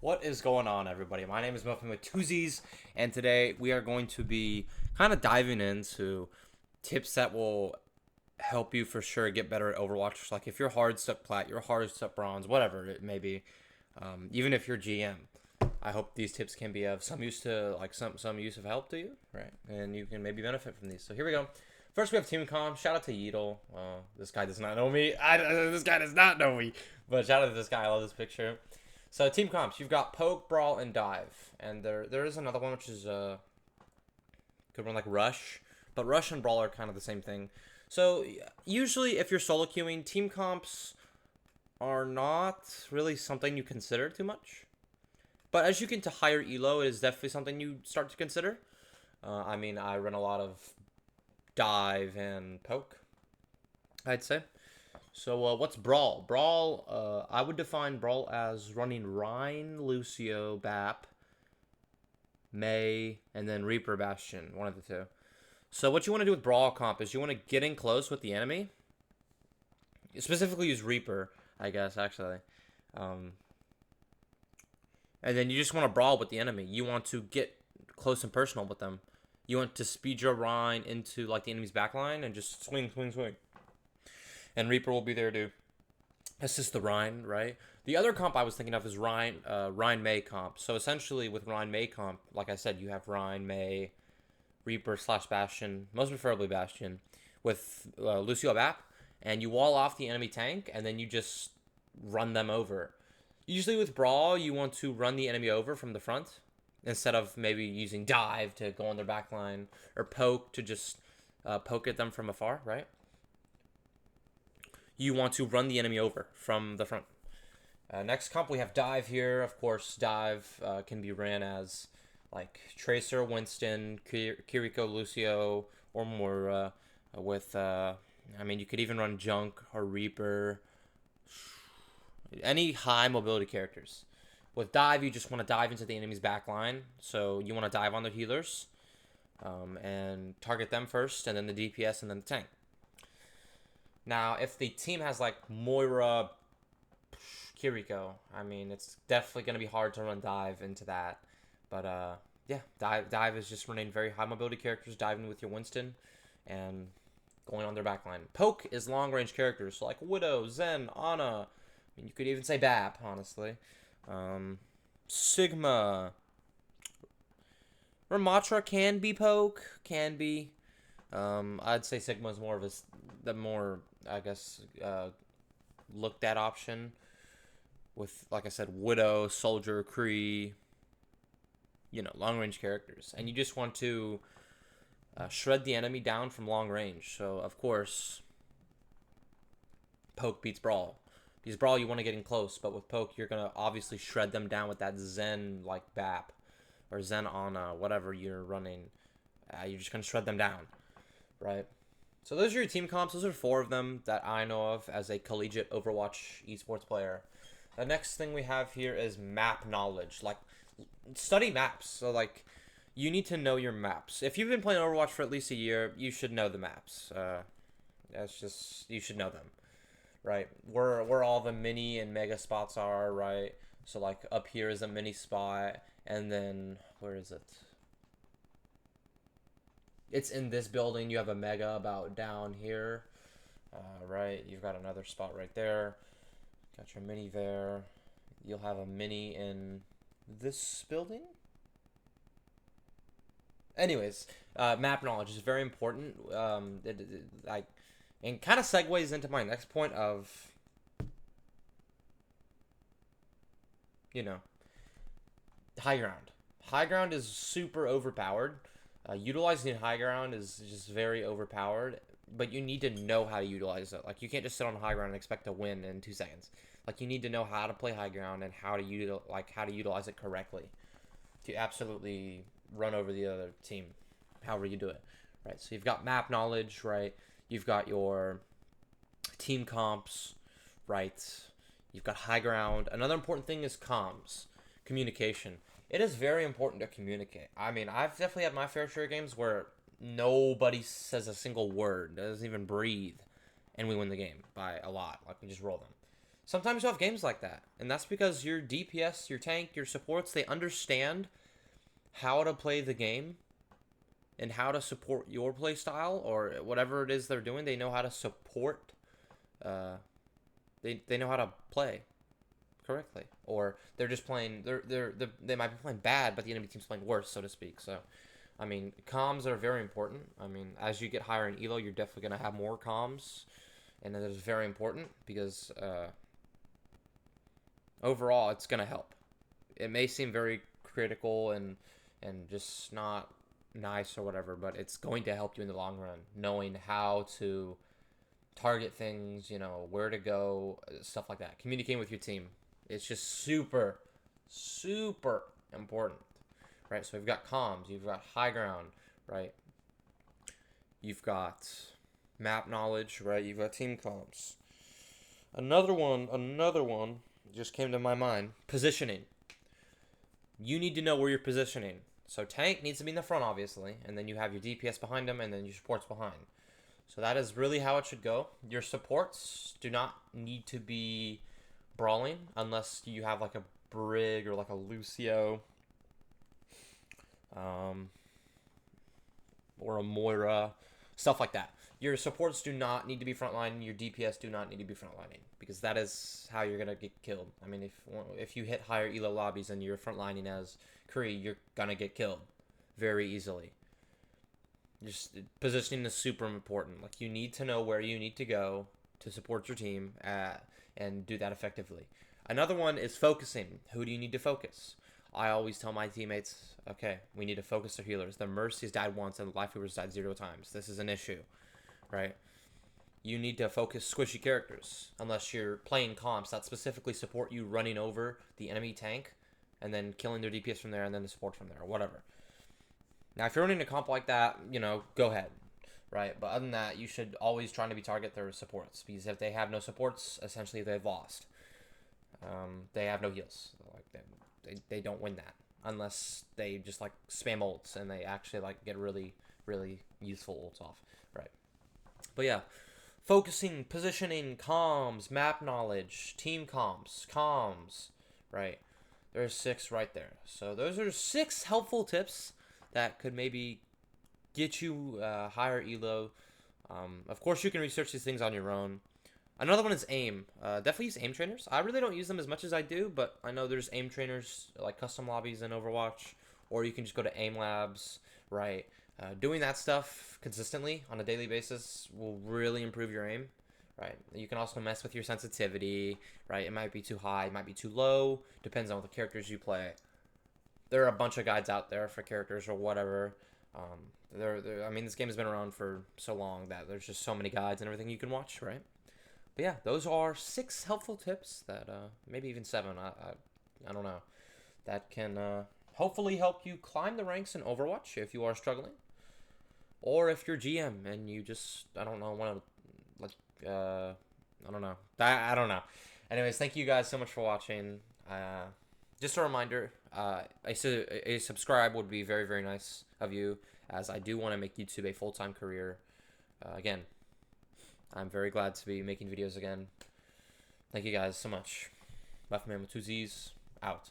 What is going on, everybody? My name is Muffin with two Z's, and today we are going to be kind of diving into tips that will help you for sure get better at Overwatch. Like if you're hard stuck plat, you're hard stuck bronze, whatever it may be, even if you're GM. I hope these tips can be of some use to some use of help to you, right? And you can maybe benefit from these. So here we go. First, we have Team Com. Shout out to Yeetle. This guy does not know me. This guy does not know me. But shout out to this guy. I love this picture. So team comps, you've got poke, brawl, and dive, and there is another one which is could run like rush, but rush and brawl are kind of the same thing. So usually, if you're solo queuing, team comps are not really something you consider too much. But as you get to higher elo, it is definitely something you start to consider. I mean, I run a lot of dive and poke, I'd say. So what's Brawl? Brawl, I would define Brawl as running Rhine, Lucio, Bap, May, and then Reaper Bastion, one of the two. So what you want to do with Brawl comp is you want to get in close with the enemy. Specifically use Reaper, I guess, actually. And then you just want to brawl with the enemy. You want to get close and personal with them. You want to speed your Rhine into like the enemy's backline and just swing, swing, swing. And Reaper will be there to assist the Rhine, right? The other comp I was thinking of is Rhine May comp. So essentially with Rhine May comp, like I said, you have Rhine, May, Reaper / Bastion, most preferably Bastion, with Lucio Bap, and you wall off the enemy tank, and then you just run them over. Usually with Brawl, you want to run the enemy over from the front, instead of maybe using Dive to go on their backline, or Poke to just poke at them from afar, right? You want to run the enemy over from the front. Next comp, we have Dive here. Of course, Dive can be ran as like Tracer, Winston, Kiriko, Lucio, or more with, I mean, you could even run Junk or Reaper. Any high mobility characters. With Dive, you just want to dive into the enemy's back line. So you want to dive on their healers and target them first, and then the DPS, and then the tank. Now, if the team has like Moira, Kiriko, I mean, it's definitely going to be hard to run Dive into that. But yeah, Dive is just running very high mobility characters, diving with your Winston, and going on their backline. Poke is long range characters, so like Widow, Zen, Ana. I mean, you could even say Bap, honestly. Sigma. Ramatra can be Poke, can be. I'd say Sigma is more of the more, I guess, looked at option with, like I said, Widow, Soldier, Kree, long range characters. And you just want to shred the enemy down from long range. So, of course, Poke beats Brawl. Because Brawl, you want to get in close, but with Poke, you're going to obviously shred them down with that Zen, like Bap, or Zen Ana, whatever you're running. You're just going to shred them down, right? So those are your team comps. Those are 4 of them that I know of as a collegiate Overwatch esports player. The next thing we have here is map knowledge. Like, study maps. So, like, you need to know your maps. If you've been playing Overwatch for at least a year, you should know the maps. That's just, you should know them, right? Where all the mini and mega spots are, right? So, like, up here is a mini spot, and then, where is it? It's in this building. You have a mega about down here, right? You've got another spot right there. Got your mini there. You'll have a mini in this building. Anyways, map knowledge is very important. And kind of segues into my next point of, high ground. High ground is super overpowered. Utilizing high ground is just very overpowered, but you need to know how to utilize it. Like, you can't just sit on high ground and expect to win in 2 seconds. Like, you need to know how to play high ground and how to utilize it correctly to absolutely run over the other team, however you do it, right? So you've got map knowledge, right? You've got your team comps, right? You've got high ground. Another important thing is comms, communication. It is very important to communicate. I mean, I've definitely had my fair share of games where nobody says a single word, doesn't even breathe, and we win the game by a lot. Like, we just roll them. Sometimes you have games like that, and that's because your DPS, your tank, your supports, they understand how to play the game and how to support your play style or whatever it is they're doing. They know how to support. They know how to play correctly, or they're just playing. They might be playing bad, but the enemy team's playing worse, so to speak. So, I mean, comms are very important. I mean, as you get higher in elo, you're definitely gonna have more comms, and that is very important because overall, it's gonna help. It may seem very critical and just not nice or whatever, but it's going to help you in the long run, knowing how to target things, where to go, stuff like that. Communicating with your team. It's just super, super important, right? So you've got comms, you've got high ground, right? You've got map knowledge, right? You've got team comms. Another one just came to my mind. Positioning. You need to know where you're positioning. So tank needs to be in the front, obviously, and then you have your DPS behind them, and then your supports behind. So that is really how it should go. Your supports do not need to be brawling unless you have like a Brig or like a Lucio, or a Moira, stuff like that. Your supports do not need to be frontlining. Your DPS do not need to be frontlining because that is how you're gonna get killed. I mean, if you hit higher elo lobbies and you're frontlining as Curry, you're gonna get killed very easily. Just positioning is super important. Like, you need to know where you need to go to support your team and do that effectively. Another one is focusing. Who do you need to focus? I always tell my teammates, okay, we need to focus our healers. The Mercy's died once and the Lifeweaver's died 0 times. This is an issue, right? You need to focus squishy characters unless you're playing comps that specifically support you running over the enemy tank and then killing their DPS from there and then the support from there or whatever. Now, if you're running a comp like that, go ahead, right? But other than that, you should always try to target their supports because if they have no supports, essentially they've lost. They have no heals. Like they don't win that unless they just like spam ults and they actually like get really, really useful ults off, right? But yeah, focusing, positioning, comms, map knowledge, team comms, right? There's 6 right there. So those are 6 helpful tips that could maybe get you higher elo. Of course, you can research these things on your own. Another one is aim. Definitely use aim trainers. I really don't use them as much as I do, but I know there's aim trainers like custom lobbies in Overwatch, or you can just go to aim labs, right? Doing that stuff consistently on a daily basis will really improve your aim, right? You can also mess with your sensitivity, right? It might be too high, it might be too low, depends on what the characters you play. There are a bunch of guides out there for characters or whatever. I mean, this game has been around for so long that there's just so many guides and everything you can watch, right? But yeah, those are 6 helpful tips that maybe even 7. I don't know, that can hopefully help you climb the ranks in Overwatch if you are struggling, or if you're GM and you just I don't know want to like I don't know. I don't know. Anyways, thank you guys so much for watching. Just a reminder, a subscribe would be very, very nice of you, as I do want to make YouTube a full-time career. Again, I'm very glad to be making videos again. Thank you guys so much. Left Man with 2 Z's, out.